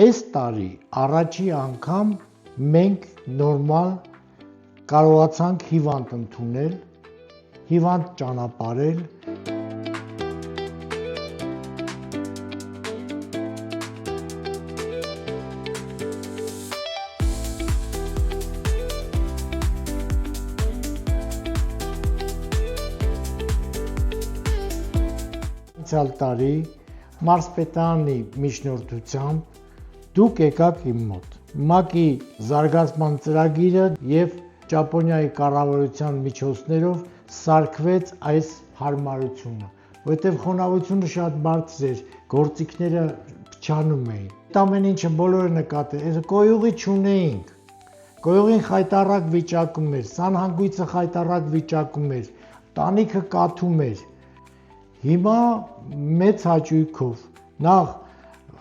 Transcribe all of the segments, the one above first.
այս տարի առաջի անգամ մենք նորմալ կարողացանք հիվանդ ընդունել, հիվանդ ճանապարհել։ Անցյալ տարի Մարսպետանի միջնորդությամբ դուք եկաք իմ մոտ։ ՄԱԿ-ի զարգացման ծրագիրը եւ Ճապոնիայի կառավարության միջոցներով սարքվեց այս հարմարությունը, որովհետեւ խոնավությունը շատ բարձր էր, գործիքները փչանում էին։ Ամեն ինչը բոլորը նկատել, կոյուղի չունեինք։ Կոյուղին խայտառակ վիճակում էր, սանհանգույցը խայտառակ վիճակում էր, տանիքը կաթում էր։ Հիմա մեծ հաճույքով նախ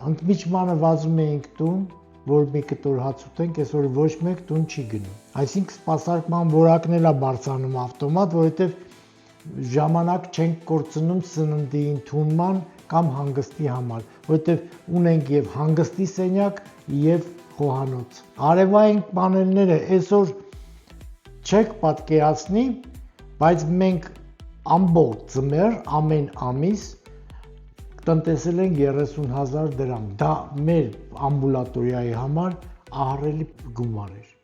ընդմիջմանը վազում էինք տուն, որ մի կտոր հաց ուտենք, այսօր ոչ մեկ տուն չի գնում։ Այսինքն սպասարկման որակն էլ է բարձրանում ավտոմատ, որովհետև ժամանակ չենք կորցնում սննդի ընդունման կամ հանգստի համար, որովհետև ունենք եւ հանգստի սենյակ եւ խոհանոց։ Արևային պանելները այսօր չեք պատկերացնի, բայց մենք ամբողջ ձմեռ ամեն ամիս տնտեսել ենք 30,000 դրամ։ Դա մեր ամբուլատորիայի համար ահռելի գումար էր։